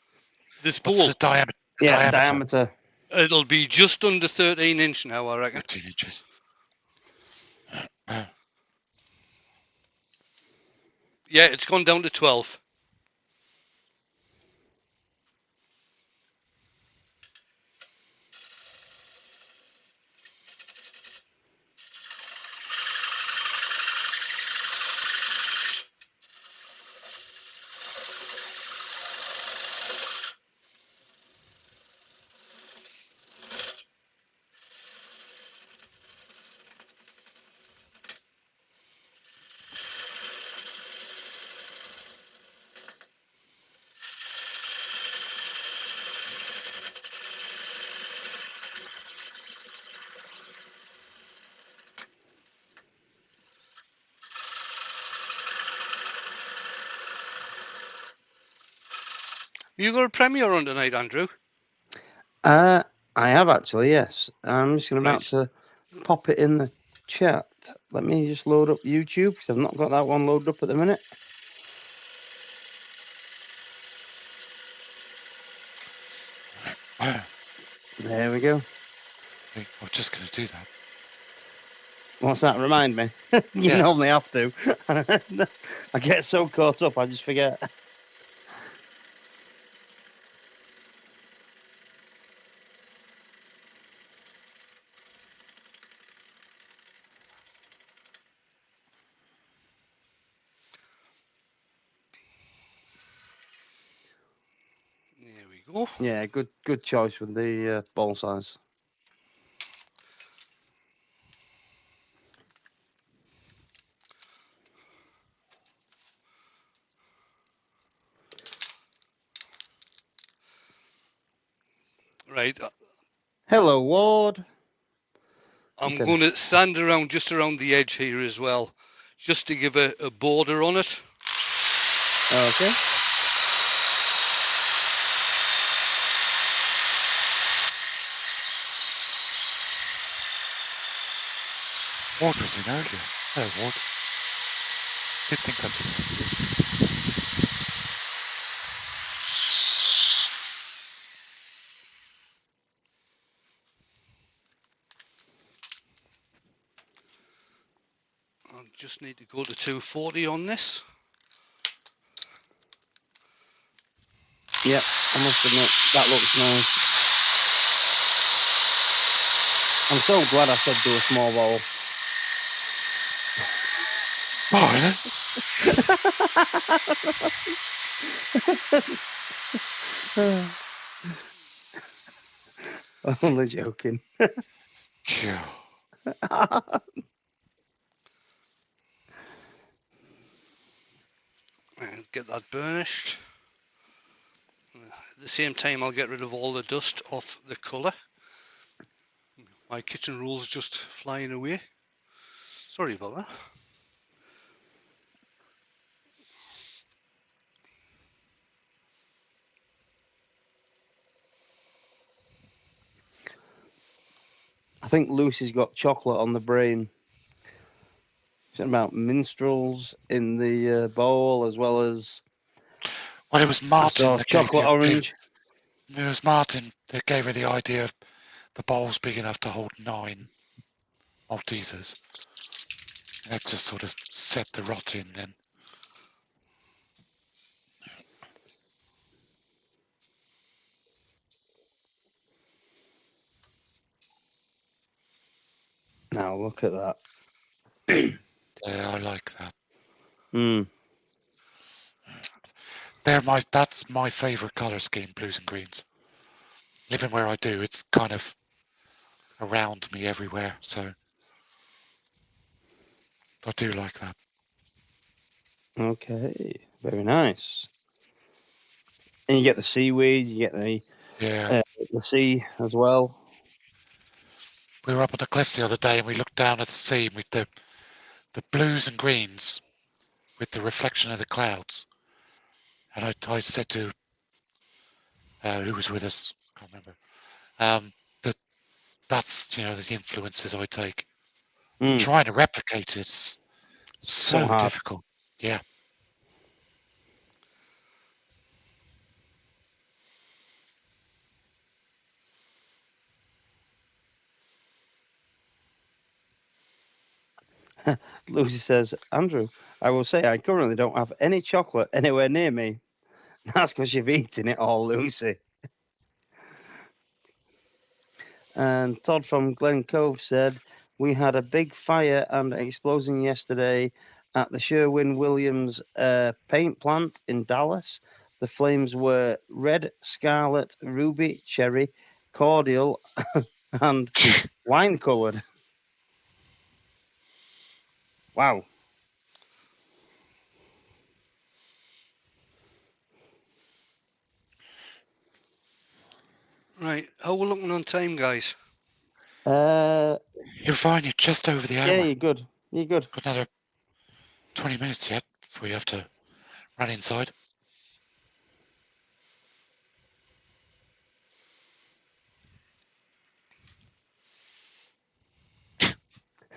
This What's bowl? the diameter? Yeah, diameter. It'll be just under 13 inch now, I reckon. 13 inches. Yeah, it's gone down to 12. You got a premiere on tonight, Andrew? I have actually, yes. I'm just about Right. to pop it in the chat. Let me just load up YouTube because I've not got that one loaded up at the minute. There we go. I was just going to do that. What's that? Remind me. You Yeah. normally have to. I get so caught up, I just forget. There we go. Yeah, good choice with the ball size. Right. Hello, Ward. I'm Okay. going to sand around just around the edge here as well, just to give a border on it. Okay. Ward was in earlier. Hello, Ward. Did think that's it. I just need to go to 240 on this. Yep, I must admit, that looks nice. I'm so glad I said do a small bowl. Only joking. Yeah. And get that burnished. At the same time, I'll get rid of all the dust off the colour. My kitchen rule's just flying away. Sorry about that. I think Lucy's got chocolate on the brain. Something about minstrels in the bowl, as well as Well, it was Martin that gave chocolate orange. It was Martin that gave her the idea of the bowl's big enough to hold 9 Maltesers. That just sort of set the rot in then. Now look at that. Yeah, I like that. Mm. That's my favourite colour scheme, blues and greens. Living where I do, it's kind of around me everywhere, so I do like that. Okay, very nice. And you get the seaweed, you get Yeah. the sea as well. We were up on the cliffs the other day and we looked down at the sea with the blues and greens with the reflection of the clouds. And I said to who was with us, I can't remember, that's the influences I take. Mm. Trying to replicate it's So so hard. difficult. Yeah. Lucy says, Andrew, I will say I currently don't have any chocolate anywhere near me. That's because you've eaten it all, Lucy. And Todd from Glen Cove said, we had a big fire and explosion yesterday at the Sherwin-Williams paint plant in Dallas. The flames were red, scarlet, ruby, cherry, cordial, and wine-coloured. Wow. Right, how we looking on time, guys? You're fine, you're just over the Yeah, hour. you're good. You're good. Got another 20 minutes yet before you have to run inside.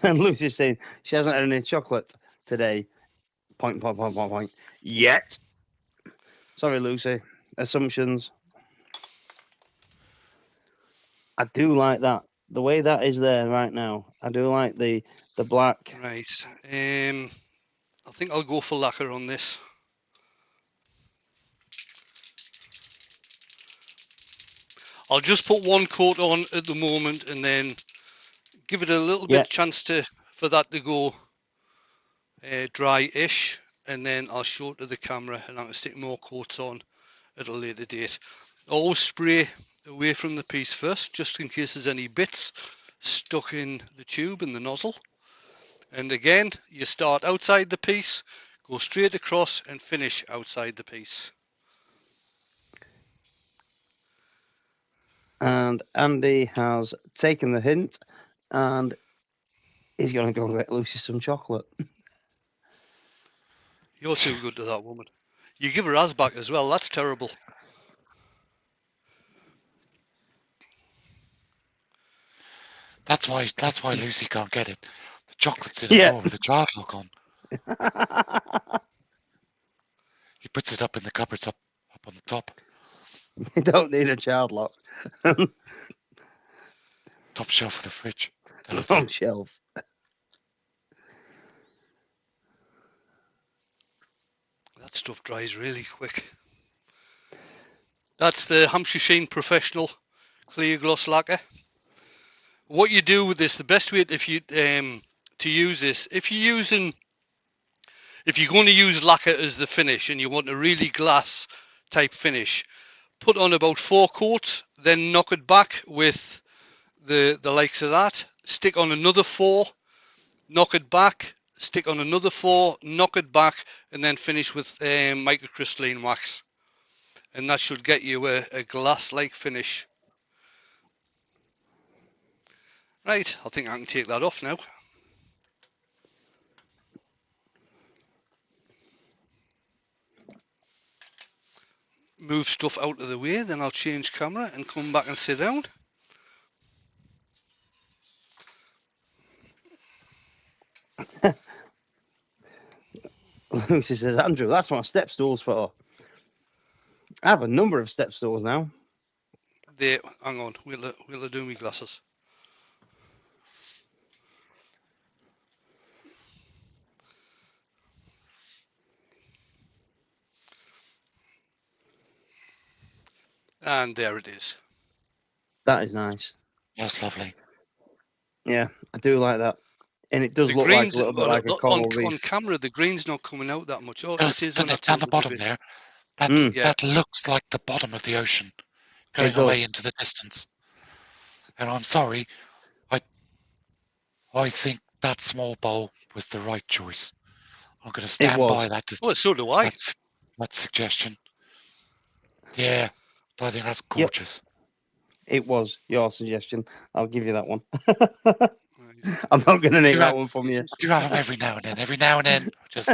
And Lucy's saying she hasn't had any chocolate today. Point. Yet. Sorry, Lucy. Assumptions. I do like that. The way that is there right now. I do like the black. Right, I think I'll go for lacquer on this. I'll just put one coat on at the moment and then give it a little bit chance for that to go dry-ish, and then I'll show it to the camera and I can stick more coats on at a later date. Always spray away from the piece first, just in case there's any bits stuck in the tube and the nozzle. And again, you start outside the piece, go straight across and finish outside the piece. And Andy has taken the hint and he's going to go get Lucy some chocolate. You're too good to that woman. You give her as back as well, that's terrible. That's why Lucy can't get it. The chocolate's in a drawer with a child lock on. He puts it up in the cupboards up on the top. You don't need a child lock. Top shelf of the fridge. Top shelf. That stuff dries really quick. That's the Hampshire Sheen Professional Clear Gloss Lacquer. What you do with this, the best way to use this, if you're going to use lacquer as the finish and you want a really glass type finish, put on about 4 coats, then knock it back with the likes of that, stick on another 4, knock it back, stick on another 4, knock it back, and then finish with microcrystalline wax. And that should get you a glass-like finish. Right, I think I can take that off now. Move stuff out of the way, then I'll change camera and come back and sit down. Lucy says, Andrew, that's what step stool's for. I have a number of step stools now. There, hang on, we'll do me glasses. And there it is. That is nice. That's lovely. Yeah, I do like that. And it does The look like greens a little bit like a coral on reef. camera, the green's not coming out that much. Oh, it Does, is doesn't on it? Down actual the a bottom bit. there. Mm. Yeah. That looks like the bottom of the ocean going It does. away into the distance. And I'm sorry, I think that small bowl was the right choice. I'm going to stand was. by that. Well, so do I. That suggestion. Yeah, I think that's Yep. gorgeous. It was your suggestion. I'll give you that one. I'm not going to nick that one from you. Do have them every now and then. Every now and then, just.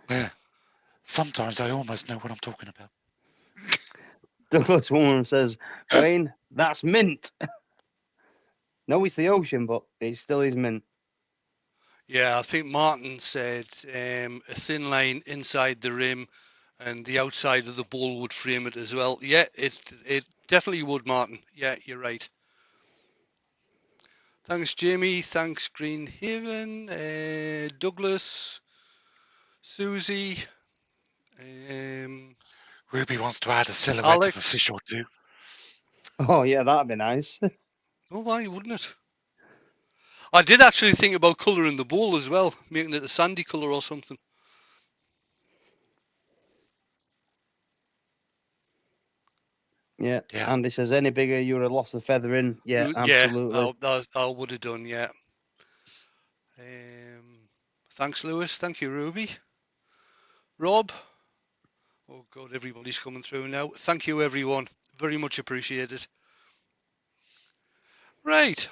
Yeah. Sometimes I almost know what I'm talking about. Douglas woman says, Wayne, that's mint. No, it's the ocean, but it still is mint. Yeah, I think Martin said a thin line inside the rim and the outside of the bowl would frame it as well. Yeah, it definitely would, Martin. Yeah, you're right. Thanks, Jamie. Thanks, Greenhaven. Douglas. Susie. Ruby wants to add a silhouette Alex. of a fish or two. Oh, yeah, that'd be nice. Oh, why wouldn't it? I did actually think about colouring the bowl as well, making it a sandy colour or something. Yeah. Yeah. Andy says, any bigger, you're a loss of feathering. Yeah, absolutely. Yeah, I would have done, yeah. Thanks, Lewis. Thank you, Ruby. Rob. Oh, God, everybody's coming through now. Thank you, everyone. Very much appreciated. Right.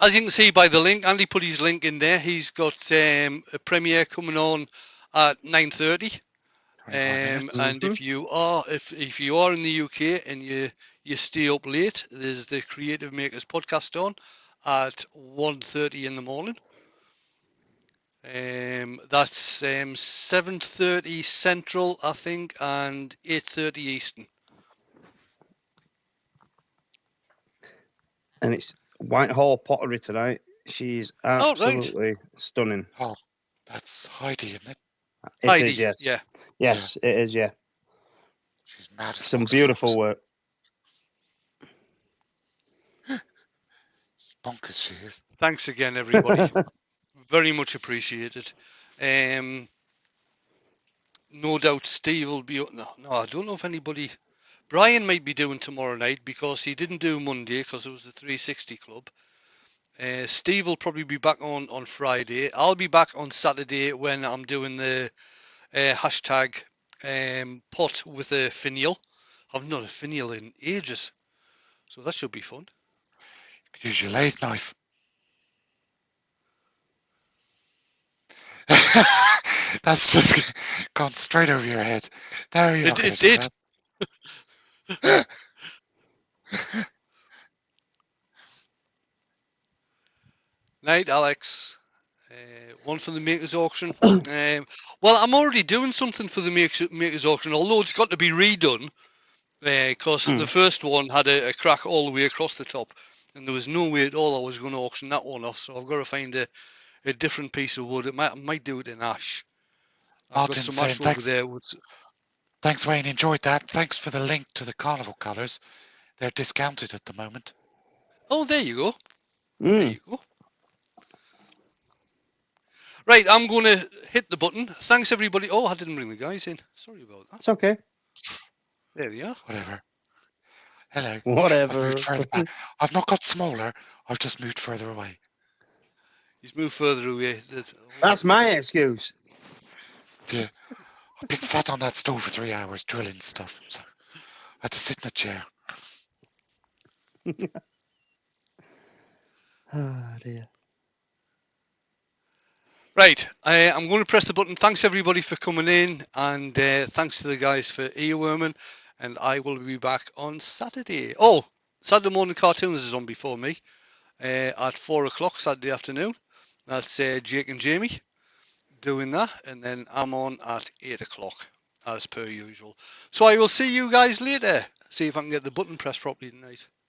As you can see by the link, Andy put his link in there. He's got a premiere coming on at 9:30. 25 minutes. And if you are in the UK and you stay up late, there's the Creative Makers podcast on at 1:30 in the morning. That's 7:30 Central, I think, and 8:30 Eastern. And it's Whitehall Pottery tonight. She's absolutely stunning. Oh, that's Heidi, isn't it? Heidi, is, yes. yeah. Yes, it is, yeah. She's mad. Some beautiful work. Bonkers she is. Thanks again, everybody. Very much appreciated. No doubt Steve will be. No, I don't know if anybody. Brian might be doing tomorrow night because he didn't do Monday because it was the 360 Club. Steve will probably be back on Friday. I'll be back on Saturday when I'm doing the hashtag pot with a finial. I've not a finial in ages, so that should be fun. You could use your lathe knife. That's just gone straight over your head. No, you're not going to do did. that. Night, Alex. One for the Makers Auction. Well, I'm already doing something for the Makers Auction, although it's got to be redone because the first one had a crack all the way across the top, and there was no way at all I was going to auction that one off. So I've got to find a different piece of wood. I might do it in ash. I've got some ash over there. Thanks, Wayne. Enjoyed that. Thanks for the link to the carnival colours. They're discounted at the moment. Oh, there you go. There you go. Right, I'm going to hit the button. Thanks, everybody. Oh, I didn't bring the guys in. Sorry about that. It's okay. There we are. Whatever. Hello. Whatever. I've moved further back. I've not got smaller. I've just moved further away. He's moved further away. That's my excuse. Yeah. I've been sat on that stove for 3 hours drilling stuff, so I had to sit in a chair. Oh, dear. Right, I'm going to press the button. Thanks everybody for coming in, and thanks to the guys for earworming. And I will be back on Saturday. Oh, Saturday morning cartoons is on before me at 4 o'clock Saturday afternoon. That's Jake and Jamie doing that, and then I'm on at 8 o'clock as per usual. So I will see you guys later. See if I can get the button pressed properly tonight.